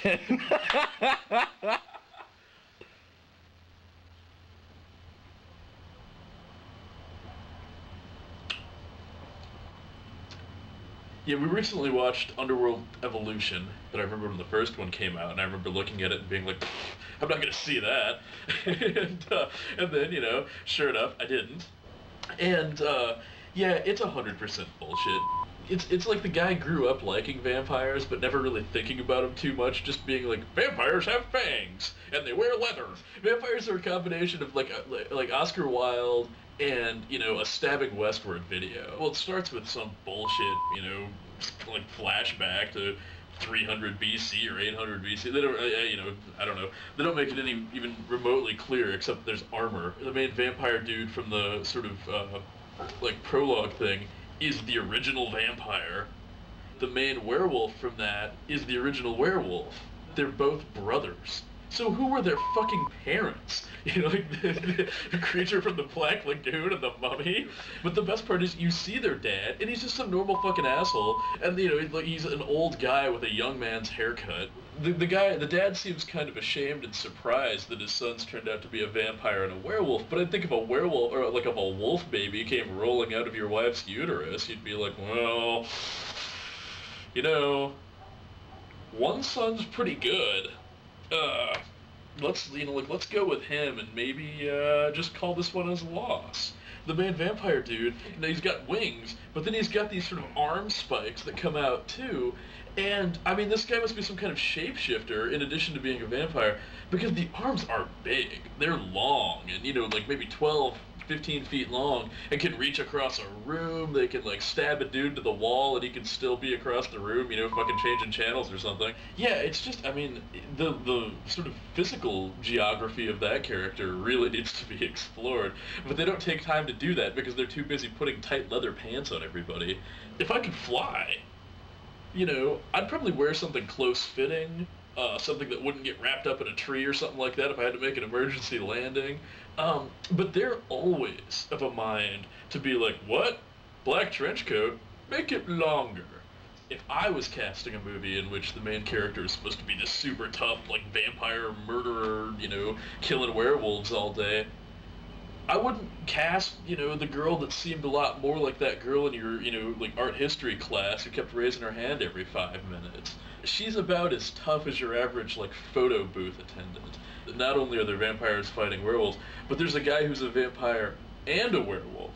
theoritician. Yeah, we recently watched Underworld Evolution, but I remember when the first one came out, and I remember looking at it and being like, I'm not gonna see that. And then, sure enough, I didn't. And, yeah, it's 100% bullshit. It's like the guy grew up liking vampires, but never really thinking about them too much, just being like, vampires have fangs, and they wear leather. Vampires are a combination of, like Oscar Wilde and, a stabbing westward video. Well, it starts with some bullshit, like flashback to 300 BC or 800 BC. They don't, I don't know. They don't make it any even remotely clear, except there's armor. The main vampire dude from the sort of, like, prologue thing is the original vampire. The main werewolf from that is the original werewolf. They're both brothers. So who were their fucking parents? Like the creature from the Black Lagoon and the mummy? But the best part is you see their dad, and he's just some normal fucking asshole, and he's an old guy with a young man's haircut. The dad seems kind of ashamed and surprised that his son's turned out to be a vampire and a werewolf, but I'd think if a werewolf, or like if a wolf baby came rolling out of your wife's uterus, you'd be like, well, one son's pretty good. Let's go with him and maybe just call this one as a loss. The main vampire dude, he's got wings, but then he's got these sort of arm spikes that come out too. And, I mean, this guy must be some kind of shapeshifter in addition to being a vampire, because the arms are big. They're long, and, like maybe 12, 15 feet long, and can reach across a room. They can, like, stab a dude to the wall, and he can still be across the room, fucking changing channels or something. Yeah, it's just, I mean, the sort of physical geography of that character really needs to be explored, but they don't take time to do that because they're too busy putting tight leather pants on everybody. If I could fly, I'd probably wear something close-fitting, something that wouldn't get wrapped up in a tree or something like that if I had to make an emergency landing. But they're always of a mind to be like, what? Black trench coat? Make it longer. If I was casting a movie in which the main character is supposed to be this super tough, like, vampire murderer, killing werewolves all day, I wouldn't cast, the girl that seemed a lot more like that girl in your, like, art history class who kept raising her hand every 5 minutes. She's about as tough as your average, like, photo booth attendant. Not only are there vampires fighting werewolves, but there's a guy who's a vampire and a werewolf.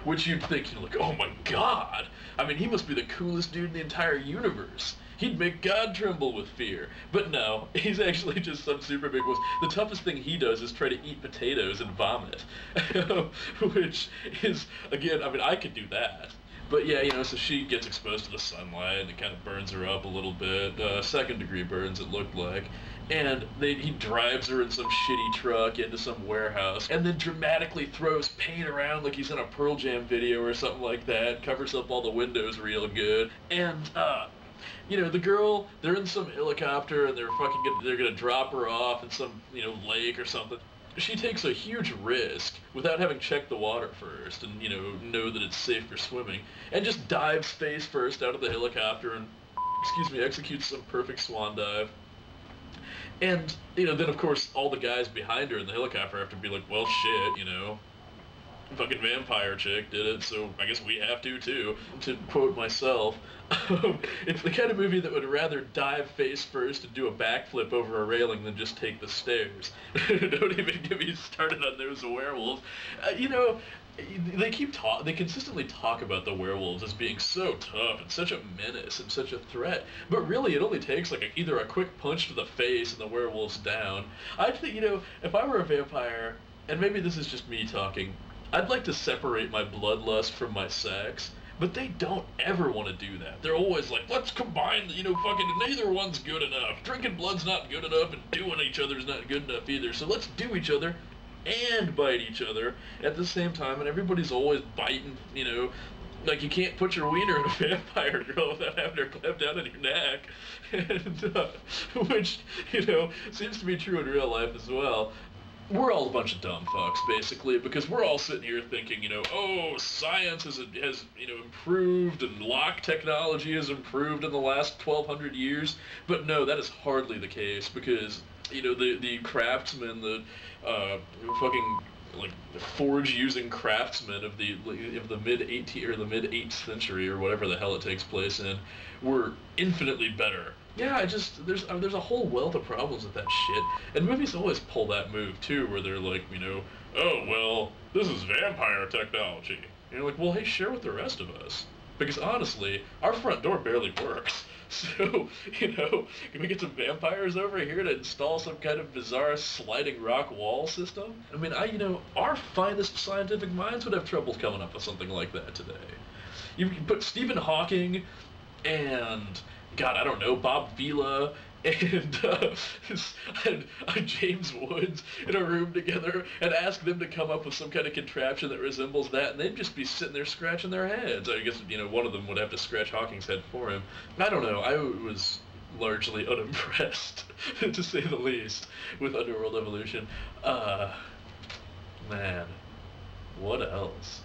Which you'd think, like, oh my god! I mean, he must be the coolest dude in the entire universe. He'd make God tremble with fear. But no, he's actually just some super big wolf. The toughest thing he does is try to eat potatoes and vomit. Which is, again, I mean, I could do that. But yeah, so she gets exposed to the sunlight, and it kind of burns her up a little bit. Second-degree burns, it looked like. And he drives her in some shitty truck into some warehouse, and then dramatically throws paint around like he's in a Pearl Jam video or something like that, covers up all the windows real good, and, the girl, they're in some helicopter, and they're gonna drop her off in some, lake or something. She takes a huge risk without having checked the water first and, know that it's safe for swimming, and just dives face first out of the helicopter and, executes some perfect swan dive. And, then of course all the guys behind her in the helicopter have to be like, well shit, fucking vampire chick did it, so I guess we have to too. To quote myself, it's the kind of movie that would rather dive face first and do a backflip over a railing than just take the stairs. Don't even get me started on those werewolves. They consistently talk about the werewolves as being so tough and such a menace and such a threat, but really it only takes like either a quick punch to the face and the werewolf's down. I think, if I were a vampire, and maybe this is just me talking, I'd like to separate my bloodlust from my sex, but they don't ever want to do that. They're always like, let's combine, fucking neither one's good enough. Drinking blood's not good enough, and doing each other's not good enough either, so let's do each other and bite each other at the same time, and everybody's always biting, like you can't put your wiener in a vampire girl without having her clamped down on your neck, and, which, seems to be true in real life as well. we're all a bunch of dumb fucks, basically, because we're all sitting here thinking, oh, science has improved, and lock technology has improved in the last 1,200 years. But no, that is hardly the case, because, the craftsmen, the fucking, like, forge-using craftsmen of the mid-18th or the mid-8th century, or whatever the hell it takes place in, were infinitely better. Yeah, there's a whole wealth of problems with that shit, and movies always pull that move too, where they're like, oh well, this is vampire technology. And you're like, well, hey, share with the rest of us, because honestly, our front door barely works. So, can we get some vampires over here to install some kind of bizarre sliding rock wall system? I mean, our finest scientific minds would have trouble coming up with something like that today. You can put Stephen Hawking and, God, I don't know, Bob Vila and, James Woods in a room together and ask them to come up with some kind of contraption that resembles that, and they'd just be sitting there scratching their heads. I guess, one of them would have to scratch Hawking's head for him. I don't know, I was largely unimpressed, to say the least, with Underworld Evolution. Man, what else?